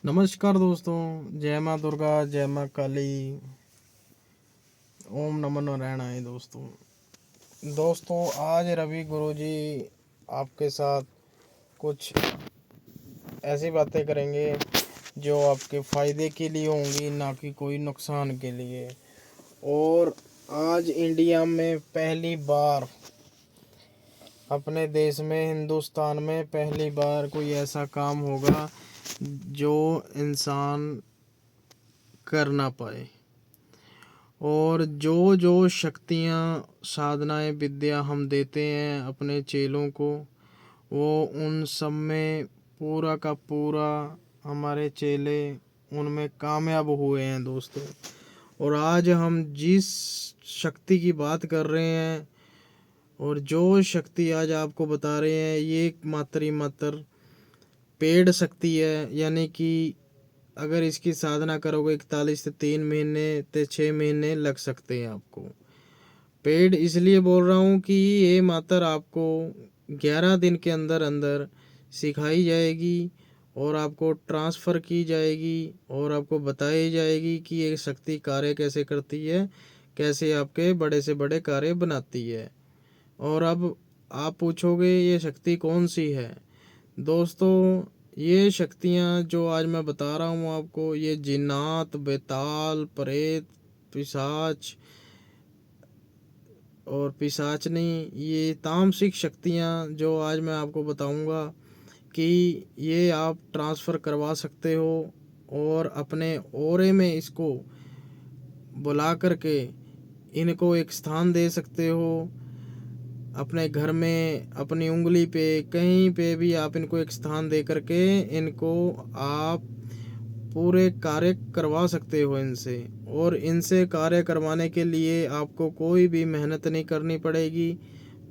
नमस्कार दोस्तों, जय माँ दुर्गा, जय माँ काली, ओम नमो नारायणाय। दोस्तों आज रवि गुरुजी आपके साथ कुछ ऐसी बातें करेंगे जो आपके फ़ायदे के लिए होंगी, ना कि कोई नुकसान के लिए। और आज इंडिया में पहली बार, अपने देश में, हिंदुस्तान में पहली बार कोई ऐसा काम होगा जो इंसान कर ना पाए। और जो जो शक्तियाँ, साधनाएँ, विद्या हम देते हैं अपने चेलों को, वो उन सब में पूरा का पूरा हमारे चेले उनमें कामयाब हुए हैं दोस्तों। और आज हम जिस शक्ति की बात कर रहे हैं और जो शक्ति आज आपको बता रहे हैं, ये मात्र ही मात्र पेड़ शक्ति है। यानी कि अगर इसकी साधना करोगे 41 से 3 महीने से 6 महीने लग सकते हैं आपको। पेड इसलिए बोल रहा हूँ कि ये मात्र आपको 11 दिन के अंदर अंदर सिखाई जाएगी और आपको ट्रांसफ़र की जाएगी और आपको बताई जाएगी कि ये शक्ति कार्य कैसे करती है, कैसे आपके बड़े से बड़े कार्य बनाती है। और अब आप पूछोगे ये शक्ति कौन सी है। दोस्तों ये शक्तियाँ जो आज मैं बता रहा हूँ आपको, ये जिन्नात, बेताल, प्रेत, पिशाच और पिशाचनी, ये तामसिक शक्तियाँ जो आज मैं आपको बताऊँगा कि ये आप ट्रांसफ़र करवा सकते हो और अपने ऑरे में इसको बुला करके इनको एक स्थान दे सकते हो। अपने घर में, अपनी उंगली पे, कहीं पे भी आप इनको एक स्थान दे करके इनको आप पूरे कार्य करवा सकते हो इनसे। और इनसे कार्य करवाने के लिए आपको कोई भी मेहनत नहीं करनी पड़ेगी,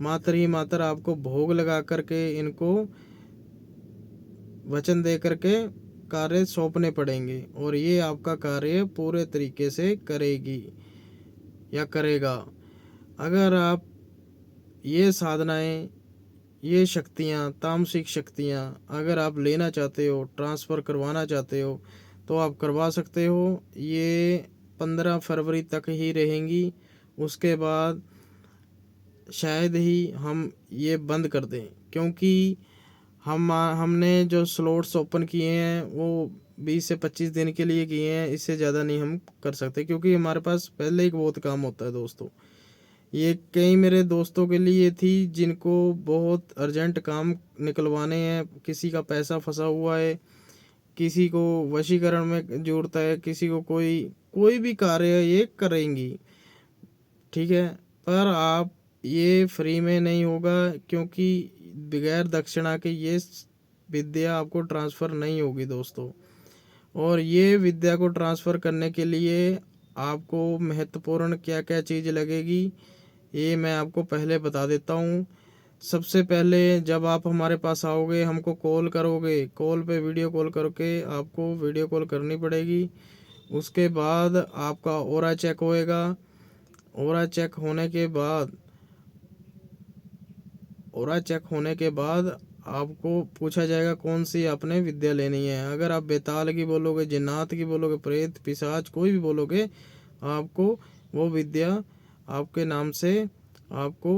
मात्र ही मात्र आपको भोग लगा करके इनको वचन दे करके कार्य सौंपने पड़ेंगे और ये आपका कार्य पूरे तरीके से करेगी या करेगा। अगर आप ये साधनाएं, ये शक्तियाँ, तामसिक शक्तियाँ अगर आप लेना चाहते हो, ट्रांसफ़र करवाना चाहते हो, तो आप करवा सकते हो। ये 15 फरवरी तक ही रहेंगी, उसके बाद शायद ही हम ये बंद कर दें, क्योंकि हमने जो स्लॉट्स ओपन किए हैं वो 20 से 25 दिन के लिए किए हैं। इससे ज़्यादा नहीं हम कर सकते, क्योंकि हमारे पास पहले ही बहुत काम होता है दोस्तों। ये कई मेरे दोस्तों के लिए थी जिनको बहुत अर्जेंट काम निकलवाने हैं, किसी का पैसा फंसा हुआ है, किसी को वशीकरण में ज़रूरत है, किसी को कोई भी कार्य ये करेंगी, ठीक है। पर आप ये फ्री में नहीं होगा, क्योंकि बगैर दक्षिणा के ये विद्या आपको ट्रांसफ़र नहीं होगी दोस्तों। और ये विद्या को ट्रांसफ़र करने के लिए आपको महत्वपूर्ण क्या क्या चीज़ लगेगी, ये मैं आपको पहले बता देता हूँ। सबसे पहले जब आप हमारे पास आओगे, हमको कॉल करोगे, कॉल पे वीडियो कॉल करके आपको वीडियो कॉल करनी पड़ेगी। उसके बाद आपका ऑरा चेक होएगा। ऑरा चेक होने के बाद ऑरा चेक होने के बाद आपको पूछा जाएगा कौन सी आपने विद्या लेनी है। अगर आप बेताल की बोलोगे, जिन्नात की बोलोगे, प्रेत, पिशाच कोई भी बोलोगे, आपको वो विद्या आपके नाम से आपको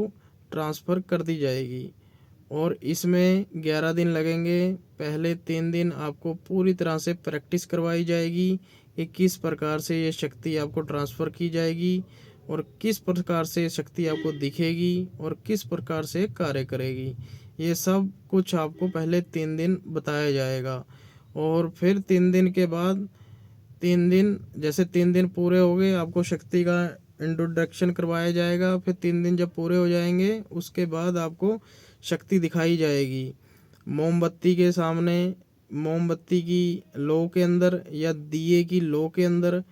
ट्रांसफ़र कर दी जाएगी। और इसमें 11 दिन लगेंगे। पहले 3 दिन आपको पूरी तरह से प्रैक्टिस करवाई जाएगी कि किस प्रकार से ये शक्ति आपको ट्रांसफ़र की जाएगी और किस प्रकार से शक्ति आपको दिखेगी और किस प्रकार से कार्य करेगी। ये सब कुछ आपको पहले 3 दिन बताया जाएगा। और फिर 3 दिन के बाद, 3 दिन जैसे 3 दिन पूरे हो गए, आपको शक्ति का इंट्रोडक्शन करवाया जाएगा। फिर 3 दिन जब पूरे हो जाएंगे, उसके बाद आपको शक्ति दिखाई जाएगी मोमबत्ती के सामने, मोमबत्ती की लो के अंदर, या दिए की लो के अंदर,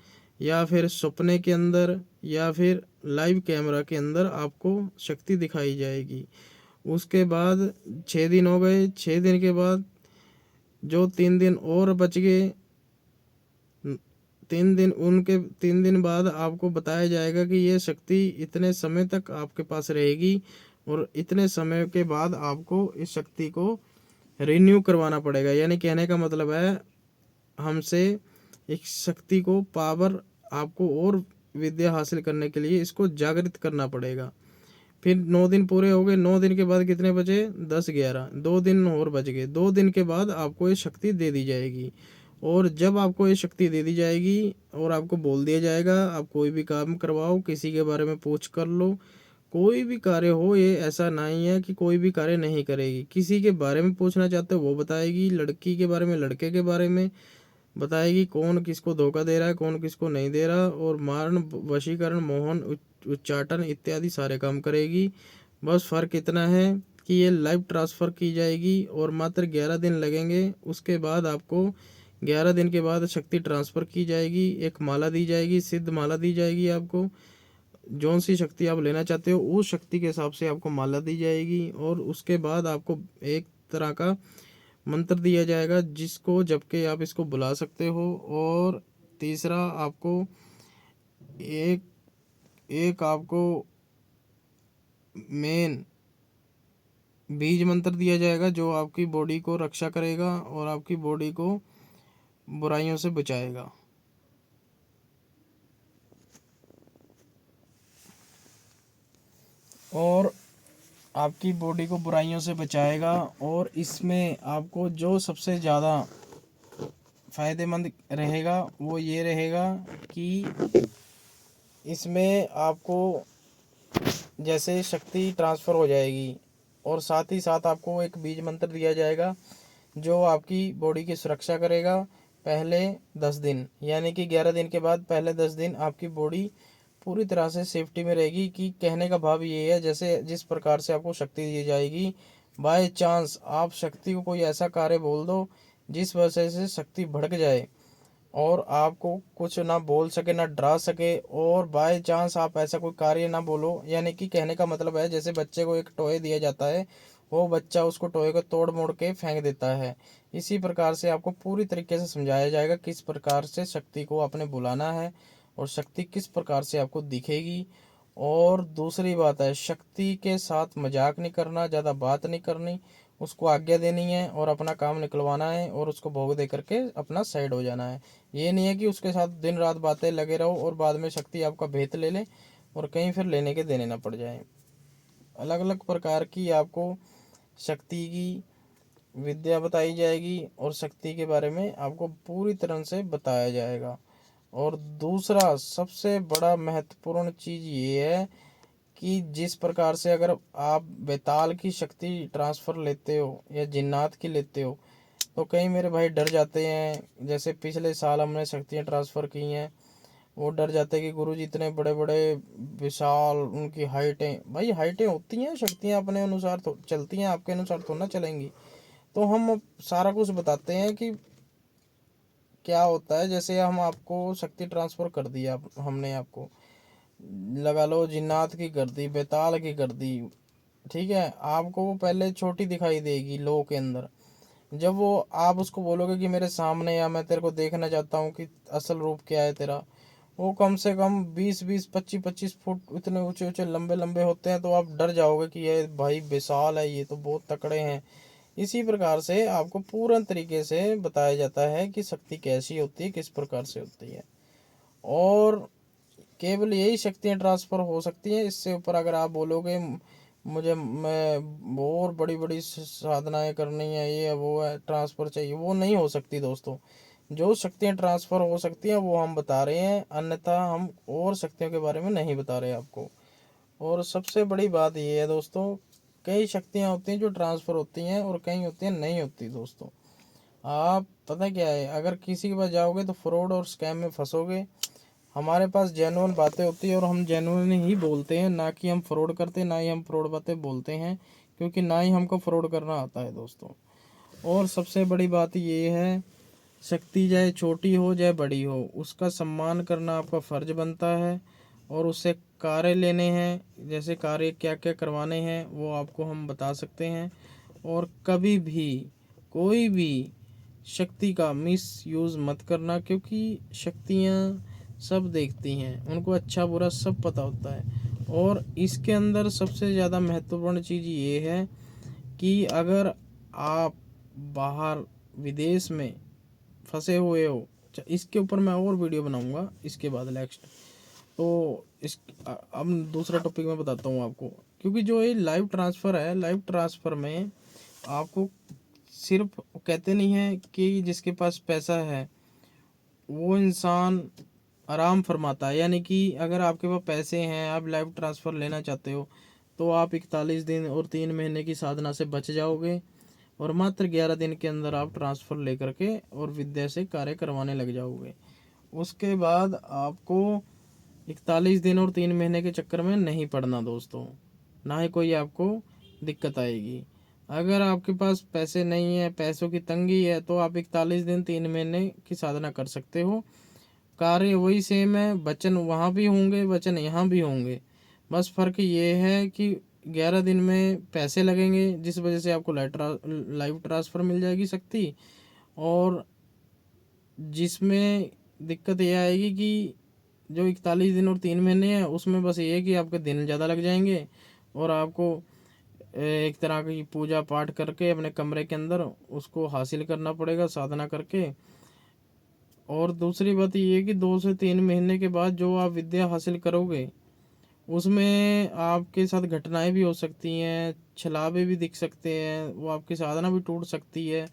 या फिर सपने के अंदर, या फिर लाइव कैमरा के अंदर आपको शक्ति दिखाई जाएगी। उसके बाद 6 दिन हो गए। 6 दिन के बाद जो 3 दिन और बच गए, 3 दिन बाद आपको बताया जाएगा कि ये शक्ति इतने समय तक आपके पास रहेगी और इतने समय के बाद आपको इस शक्ति को रिन्यू करवाना पड़ेगा। यानी कहने का मतलब है, हमसे एक शक्ति को पावर आपको और विद्या हासिल करने के लिए इसको जागृत करना पड़ेगा। फिर 9 दिन पूरे हो गए। 9 दिन के बाद कितने बचे? 10 11, 2 दिन और बच गए। 2 दिन के बाद आपको ये शक्ति दे दी जाएगी। और जब आपको ये शक्ति दे दी जाएगी और आपको बोल दिया जाएगा आप कोई भी काम करवाओ, किसी के बारे में पूछ कर लो, कोई भी कार्य हो, ये ऐसा नहीं है कि कोई भी कार्य नहीं करेगी। किसी के बारे में पूछना चाहते हो वो बताएगी, लड़की के बारे में, लड़के के बारे में बताएगी, कौन किसको धोखा दे रहा है, कौन किसको नहीं दे रहा, और मारण, वशीकरण, मोहन, उच्चाटन इत्यादि सारे काम करेगी। बस फ़र्क इतना है कि ये लाइव ट्रांसफ़र की जाएगी और मात्र 11 दिन लगेंगे। उसके बाद आपको 11 दिन के बाद शक्ति ट्रांसफ़र की जाएगी। एक माला दी जाएगी, सिद्ध माला दी जाएगी आपको। जौन सी शक्ति आप लेना चाहते हो उस शक्ति के हिसाब से आपको माला दी जाएगी। और उसके बाद आपको एक तरह का मंत्र दिया जाएगा जिसको जप के आप इसको बुला सकते हो। और तीसरा आपको एक एक आपको मेन बीज मंत्र दिया जाएगा जो आपकी बॉडी को रक्षा करेगा और आपकी बॉडी को बुराइयों से बचाएगा। और आपकी बॉडी को बुराइयों से बचाएगा। और इसमें आपको जो सबसे ज़्यादा फ़ायदेमंद रहेगा वो ये रहेगा कि इसमें आपको जैसे शक्ति ट्रांसफ़र हो जाएगी और साथ ही साथ आपको एक बीज मंत्र दिया जाएगा जो आपकी बॉडी की सुरक्षा करेगा पहले 10 दिन, यानी कि 11 दिन के बाद पहले 10 दिन आपकी बॉडी पूरी तरह से सेफ्टी में रहेगी। कि कहने का भाव ये है जैसे जिस प्रकार से आपको शक्ति दी जाएगी, बाय चांस आप शक्ति को कोई ऐसा कार्य बोल दो जिस वजह से शक्ति भड़क जाए और आपको कुछ ना बोल सके, ना डरा सके, और बाय चांस आप ऐसा कोई कार्य ना बोलो, यानी कि कहने का मतलब है जैसे बच्चे को एक टॉय दिया जाता है, वो बच्चा उसको टॉय को तोड़ मोड़ के फेंक देता है। इसी प्रकार से आपको पूरी तरीके से समझाया जाएगा किस प्रकार से शक्ति को आपने बुलाना है और शक्ति किस प्रकार से आपको दिखेगी। और दूसरी बात है, शक्ति के साथ मजाक नहीं करना, ज़्यादा बात नहीं करनी, उसको आज्ञा देनी है और अपना काम निकलवाना है और उसको भोग दे करके अपना साइड हो जाना है। ये नहीं है कि उसके साथ दिन रात बातें लगे रहो और बाद में शक्ति आपका भेत ले ले और कहीं फिर लेने के देने ना पड़ जाए। अलग अलग प्रकार की आपको शक्ति की विद्या बताई जाएगी और शक्ति के बारे में आपको पूरी तरह से बताया जाएगा। और दूसरा सबसे बड़ा महत्वपूर्ण चीज़ ये है कि जिस प्रकार से अगर आप बेताल की शक्ति ट्रांसफ़र लेते हो या जिन्नात की लेते हो तो कई मेरे भाई डर जाते हैं। जैसे पिछले साल हमने शक्तियाँ ट्रांसफ़र की हैं, वो डर जाते हैं कि गुरुजी इतने बड़े बड़े विशाल उनकी हाइटें, भाई हाइटें होती हैं, शक्तियाँ अपने अनुसार तो चलती हैं, आपके अनुसार तो ना चलेंगी। तो हम सारा कुछ बताते हैं कि क्या होता है। जैसे हम आपको शक्ति ट्रांसफ़र कर दिया, हमने आपको लगा लो जिन्नात की कर दी, बेताल की कर दी, ठीक है। आपको वो पहले छोटी दिखाई देगी लो के अंदर। जब वो आप उसको बोलोगे कि मेरे सामने या मैं तेरे को देखना चाहता हूँ कि असल रूप क्या है तेरा, वो कम से कम 20-20 25-25 फुट इतने ऊंचे ऊंचे लंबे लंबे होते हैं। तो आप डर जाओगे कि ये भाई विशाल है, ये तो बहुत तकड़े हैं। इसी प्रकार से आपको पूर्ण तरीके से बताया जाता है कि शक्ति कैसी होती है, किस प्रकार से होती है। और केवल यही शक्तियाँ ट्रांसफ़र हो सकती हैं। इससे ऊपर अगर आप बोलोगे मैं और बड़ी बड़ी साधनाएं करनी है, ये है वो है, ट्रांसफ़र चाहिए, वो नहीं हो सकती दोस्तों। जो शक्तियाँ ट्रांसफ़र हो सकती हैं वो हम बता रहे हैं, अन्यथा हम और शक्तियों के बारे में नहीं बता रहे आपको। और सबसे बड़ी बात ये है दोस्तों, कई शक्तियाँ होती हैं जो ट्रांसफ़र होती हैं और कई होती हैं नहीं होती दोस्तों। आप पता क्या है, अगर किसी के पास जाओगे तो फ्रॉड और स्कैम में फंसोगे। हमारे पास जेन्युइन बातें होती है और हम जेन्युइन ही बोलते हैं, ना कि हम फ्रॉड करते, ना ही हम फ्रॉड बातें बोलते हैं, क्योंकि ना ही हमको फ्रॉड करना आता है दोस्तों। और सबसे बड़ी बात ये है, शक्ति चाहे छोटी हो चाहे बड़ी हो, उसका सम्मान करना आपका फ़र्ज बनता है। और उससे कार्य लेने हैं, जैसे कार्य क्या क्या करवाने हैं वो आपको हम बता सकते हैं। और कभी भी कोई भी शक्ति का मिस यूज़ मत करना, क्योंकि शक्तियाँ सब देखती हैं, उनको अच्छा बुरा सब पता होता है। और इसके अंदर सबसे ज़्यादा महत्वपूर्ण चीज़ ये है कि अगर आप बाहर विदेश में फंसे हुए हो, इसके ऊपर मैं और वीडियो बनाऊंगा इसके बाद नेक्स्ट। तो इस अब दूसरा टॉपिक मैं बताता हूँ आपको, क्योंकि जो ये लाइव ट्रांसफ़र है, लाइव ट्रांसफ़र में आपको सिर्फ कहते नहीं है कि जिसके पास पैसा है वो इंसान आराम फरमाता है। यानी कि अगर आपके पास पैसे हैं, आप लाइव ट्रांसफ़र लेना चाहते हो, तो आप 41 दिन और 3 महीने की साधना से बच जाओगे और मात्र 11 दिन के अंदर आप ट्रांसफ़र लेकर के और विद्या से कार्य करवाने लग जाओगे। उसके बाद आपको 41 दिन और 3 महीने के चक्कर में नहीं पड़ना दोस्तों, ना ही कोई आपको दिक्कत आएगी। अगर आपके पास पैसे नहीं है, पैसों की तंगी है, तो आप 41 दिन 3 महीने की साधना कर सकते हो। कार्य वही सेम है, वचन वहाँ भी होंगे, वचन यहाँ भी होंगे। बस फ़र्क ये है कि 11 दिन में पैसे लगेंगे, जिस वजह से आपको लाइव ट्रांसफ़र मिल जाएगी शक्ति। और जिसमें दिक्कत ये आएगी कि जो 41 दिन और 3 महीने हैं उसमें बस ये है कि आपके दिन ज़्यादा लग जाएंगे और आपको एक तरह की पूजा पाठ करके अपने कमरे के अंदर उसको हासिल करना पड़ेगा साधना करके। और दूसरी बात ये है कि 2 से 3 महीने के बाद जो आप विद्या हासिल करोगे उसमें आपके साथ घटनाएं भी हो सकती हैं, छलावे भी दिख सकते हैं, वो आपकी साधना भी टूट सकती है।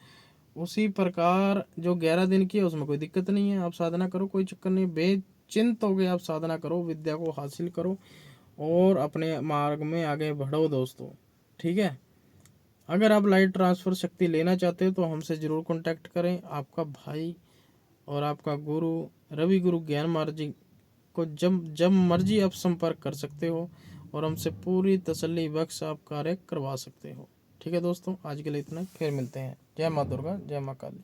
उसी प्रकार जो 11 दिन की है उसमें कोई दिक्कत नहीं है, आप साधना करो, कोई चक्कर नहीं, बेचिंत हो गए आप साधना करो, विद्या को हासिल करो और अपने मार्ग में आगे बढ़ो दोस्तों। ठीक है, अगर आप लाइव ट्रांसफ़र शक्ति लेना चाहते हो तो हमसे ज़रूर कांटेक्ट करें। आपका भाई और आपका गुरु रवि गुरु ज्ञान मार्ग जी को जब जब मर्जी आप संपर्क कर सकते हो और हमसे पूरी तसल्ली बख्श आप कार्य करवा सकते हो। ठीक है दोस्तों, आज के लिए इतना ही, फिर मिलते हैं। जय माँ दुर्गा, जय माँ काली।